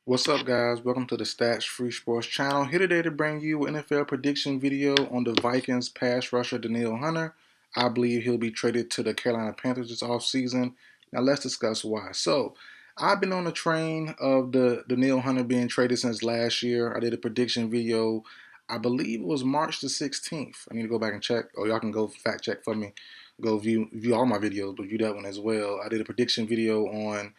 What's up, guys? Welcome to the Stats Free Sports channel. Here today to bring you an NFL prediction video on the Vikings pass rusher Danielle Hunter. I believe he'll be traded to the Carolina Panthers this offseason. Now let's discuss why. So, I've been on the train of the Danielle Hunter being traded since last year. I did a prediction video, I believe it was March the 16th. I need to go back and check, or y'all can go fact check for me. Go view all my videos, but view that one as well. I did a prediction video on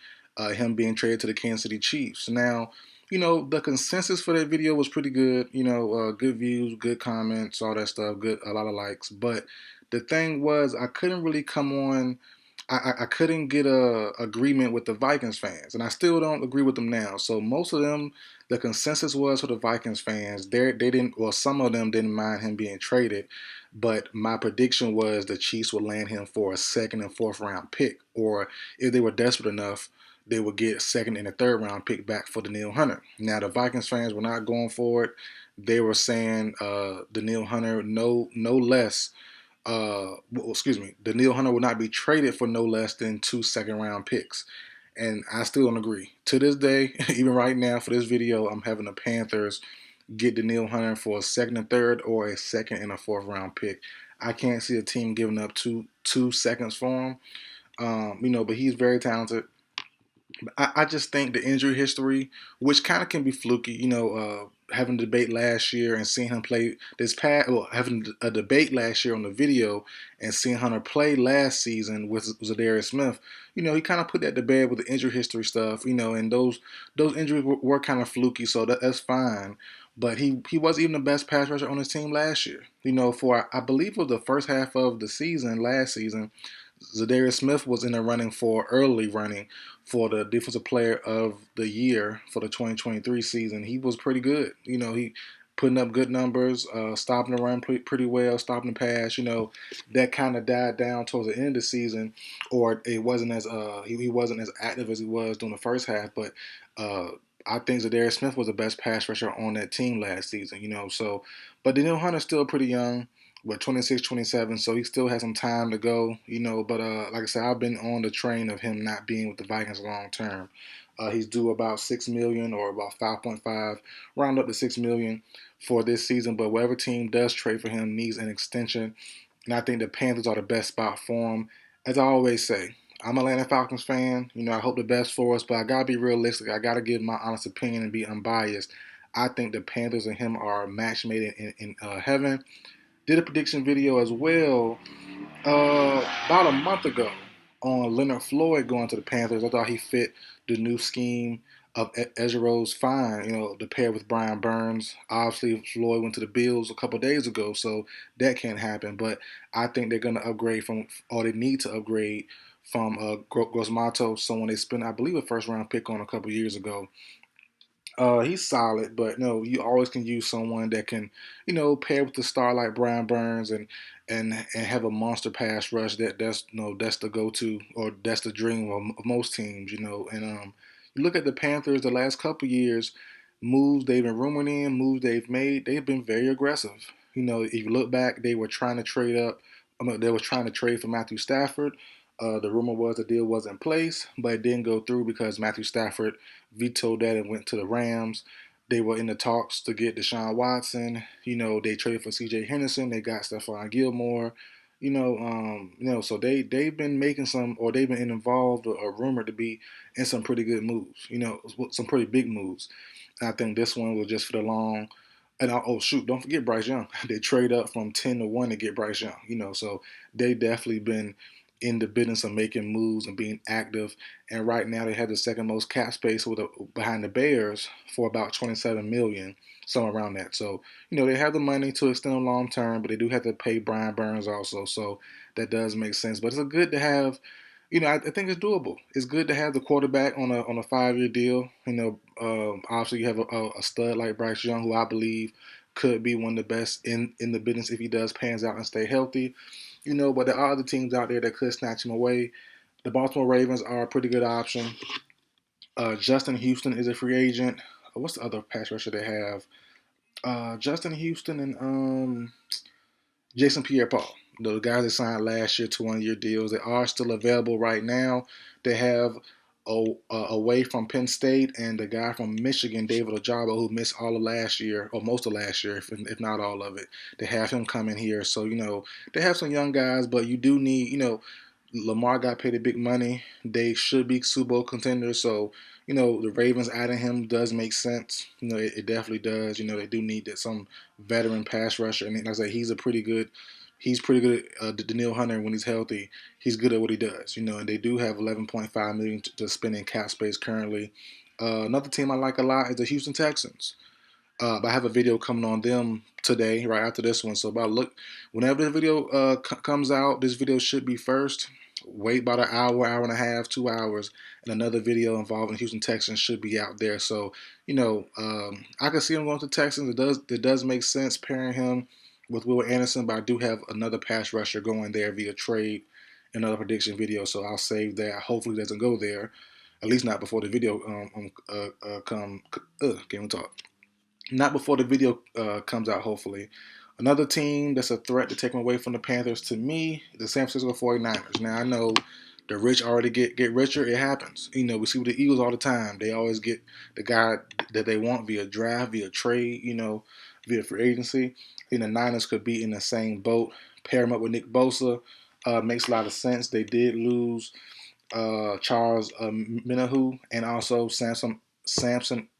him being traded to the Kansas City Chiefs. Now, the consensus for that video was pretty good. Good views, good comments, all that stuff, a lot of likes. But the thing was, I couldn't really come on. I couldn't get a agreement with the Vikings fans, and I still don't agree with them now. So most of them, the consensus was for the Vikings fans, they didn't. Well, some of them didn't mind him being traded, but my prediction was the Chiefs would land him for a second and fourth round pick, or if they were desperate enough, they would get second and a third round pick back for Danielle Hunter. Now the Vikings fans were not going for it. They were saying Danielle Hunter no less. Danielle Hunter will not be traded for no less than 2 second-round picks, and I still don't agree. To this day, even right now for this video, I'm having the Panthers get Danielle Hunter for a second and third, or a second and a fourth round pick. I can't see a team giving up two seconds for him. But he's very talented. I just think the injury history, which kind of can be fluky, having a debate last year and seeing him play having a debate last year on the video and seeing Hunter play last season with Zadarius Smith, he kind of put that to bed with the injury history stuff, and those injuries were kind of fluky, so that's fine. But he wasn't even the best pass rusher on his team last year. For I believe it was the first half of the season last season, Zadarius Smith was in the early running for the Defensive Player of the Year for the 2023 season. He was pretty good. He putting up good numbers, stopping the run pretty well, stopping the pass. That kind of died down towards the end of the season, or it wasn't as he wasn't as active as he was during the first half. But I think Zadarius Smith was the best pass rusher on that team last season. But Danielle Hunter's still pretty young. 26, 27, so he still has some time to go, But like I said, I've been on the train of him not being with the Vikings long term. He's due about $6 million or about 5.5, round up to $6 million for this season. But whatever team does trade for him needs an extension, and I think the Panthers are the best spot for him. As I always say, I'm a Atlanta Falcons fan. I hope the best for us, but I gotta be realistic. I gotta give my honest opinion and be unbiased. I think the Panthers and him are a match made in heaven. Did a prediction video as well about a month ago on Leonard Floyd going to the Panthers. I thought he fit the new scheme of Ezero's fine, the pair with Brian Burns. Obviously, Floyd went to the Bills a couple of days ago, so that can't happen. But I think they're going to upgrade or they need to upgrade from Grosmato, someone they spent, I believe, a first-round pick on a couple of years ago. He's solid, but no, you always can use someone that can, pair with the star like Brian Burns and have a monster pass rush that's the go to, or that's the dream of most teams, And you look at the Panthers the last couple years, moves they've been rumoring in, moves they've made, they've been very aggressive. If you look back, they were trying to trade up. They were trying to trade for Matthew Stafford. The rumor was the deal was in place, but it didn't go through because Matthew Stafford vetoed that and went to the Rams. They were in the talks to get Deshaun Watson. They traded for C.J. Henderson. They got Stephon Gilmore. So they've been making some, or they've been involved or rumored to be in some pretty good moves. Some pretty big moves. And I think this one was just for the long. And don't forget Bryce Young. They trade up from 10-1 to get Bryce Young. So they definitely been in the business of making moves and being active. And right now they have the second most cap space behind the Bears for about $27 million, somewhere around that. So, they have the money to extend them long term, but they do have to pay Brian Burns also. So that does make sense. But it's good to have, I think it's doable. It's good to have the quarterback on a 5-year deal. Obviously you have a stud like Bryce Young, who I believe could be one of the best in the business if he does pans out and stay healthy. But there are other teams out there that could snatch him away. The Baltimore Ravens are a pretty good option. Justin Houston is a free agent. What's the other pass rusher they have? Justin Houston and Jason Pierre-Paul. The guys that signed last year to 1-year deals. They are still available right now. They have away from Penn State, and the guy from Michigan, David Ojabo, who missed all of last year, or most of last year, if not all of it. They have him come in here. So, they have some young guys, but you do need, Lamar got paid a big money. They should be Super Bowl contenders. So, the Ravens adding him does make sense. It definitely does. They do need that some veteran pass rusher. And like I say, he's pretty good at Danielle Hunter when he's healthy. He's good at what he does. And they do have 11.5 million to spend in cap space currently. Another team I like a lot is the Houston Texans. I have a video coming on them today, right after this one. So whenever the video comes out, this video should be first. Wait about an hour, hour and a half, 2 hours, and another video involving Houston Texans should be out there. So, I can see him going to Texans. It does make sense pairing him with Will Anderson, but I do have another pass rusher going there via trade, another prediction video. So I'll save that. Hopefully, it doesn't go there, at least not before the video come. Can't even talk. Not before the video comes out, hopefully. Another team that's a threat to take them away from the Panthers, to me, the San Francisco 49ers. Now, I know the rich already get richer. It happens. We see with the Eagles all the time. They always get the guy that they want via draft, via trade, via free agency. I think the Niners could be in the same boat. Pair them up with Nick Bosa. Makes a lot of sense. They did lose Charles Minahu and also Samson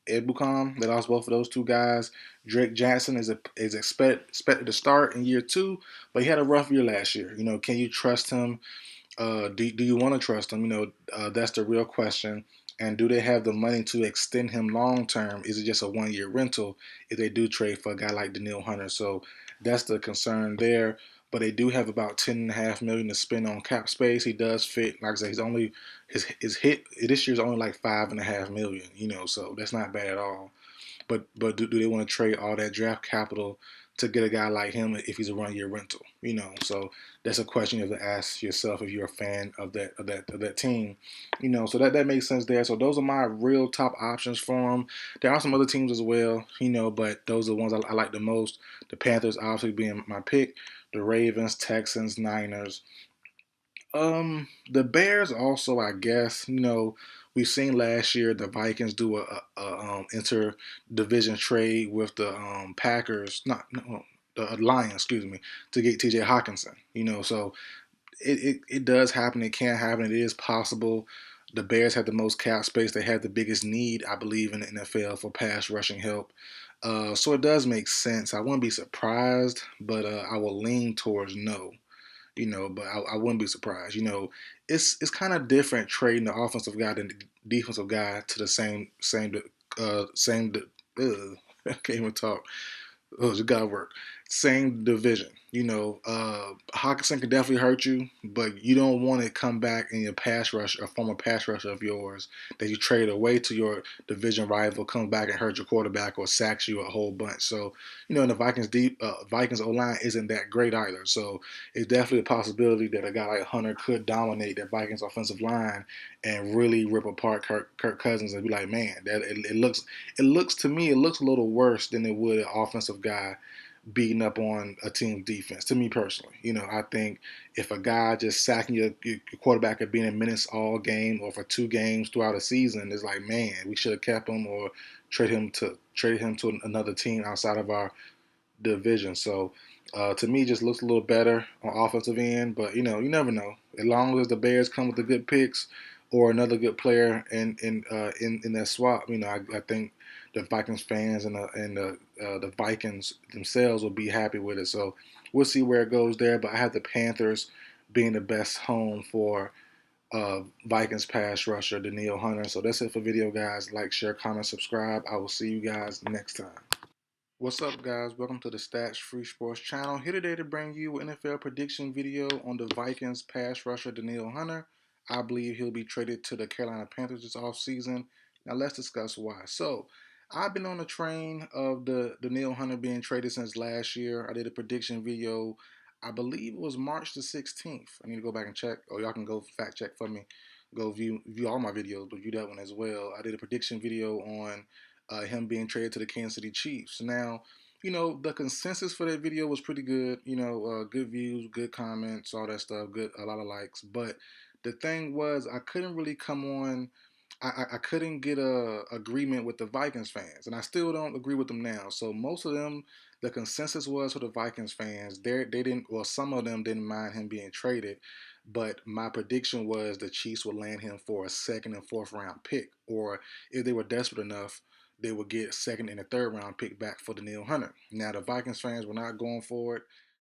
Ebukam. They lost both of those two guys. Drake Jackson is expected to start in year 2, but he had a rough year last year. Can you trust him? Do you want to trust him? That's the real question. And do they have the money to extend him long term? Is it just a 1 year rental if they do trade for a guy like Danielle Hunter? So that's the concern there. But they do have about $10.5 million to spend on cap space. He does fit. Like I said, his hit this year's only like $5.5 million. So that's not bad at all. But do they want to trade all that draft capital to get a guy like him if he's a 1 year rental? So that's a question you have to ask yourself if you're a fan of that team. So that makes sense there. So those are my real top options for him. There are some other teams as well, but those are the ones I like the most. The Panthers obviously being my pick. The Ravens, Texans, Niners. The Bears also, I guess, we've seen last year the Vikings do a inter-division trade with the Packers, not no, the Lions, excuse me, to get T.J. Hawkinson. So it does happen. It can happen. It is possible. The Bears had the most cap space. They had the biggest need, I believe, in the NFL for pass rushing help. So it does make sense. I wouldn't be surprised, but I will lean towards no. But I wouldn't be surprised. It's kind of different trading the offensive guy than the defensive guy to the same. I can't even talk. Oh, it gotta work. Same division. Hawkinson can definitely hurt you, but you don't want to come back in your pass rush, a former pass rusher of yours that you trade away to your division rival, come back and hurt your quarterback or sacks you a whole bunch. So, and the Vikings O line isn't that great either. So it's definitely a possibility that a guy like Hunter could dominate that Vikings offensive line and really rip apart Kirk Cousins and be like, man, that it looks to me, it looks a little worse than it would an offensive guy beating up on a team's defense. To me personally, I think if a guy just sacking your quarterback at being in minutes all game or for 2 games throughout a season, it's like, man, we should have kept him or traded him to another team outside of our division. So to me, just looks a little better on offensive end. But you never know. As long as the Bears come with the good picks or another good player in that swap, I think the Vikings fans and the Vikings themselves will be happy with it. So we'll see where it goes there. But I have the Panthers being the best home for Vikings pass rusher Danielle Hunter. So that's it for video, guys. Like, share, comment, subscribe. I will see you guys next time. What's up, guys? Welcome to the Stats Free Sports channel. Here today to bring you an NFL prediction video on the Vikings pass rusher Danielle Hunter. I believe he'll be traded to the Carolina Panthers this offseason. Now let's discuss why. So I've been on the train of the Danielle Hunter being traded since last year. I did a prediction video, I believe it was March the 16th. I need to go back and check, or y'all can go fact check for me. Go view all my videos, but view that one as well. I did a prediction video on him being traded to the Kansas City Chiefs. Now, the consensus for that video was pretty good. Good views, good comments, all that stuff, a lot of likes. But the thing was, I couldn't really come on I couldn't get a agreement with the Vikings fans, and I still don't agree with them now. So most of them, the consensus was for the Vikings fans, they didn't, well, some of them didn't mind him being traded, but my prediction was the Chiefs would land him for a second and fourth round pick, or if they were desperate enough, they would get second and a third round pick back for Danielle Hunter. Now the Vikings fans were not going for it.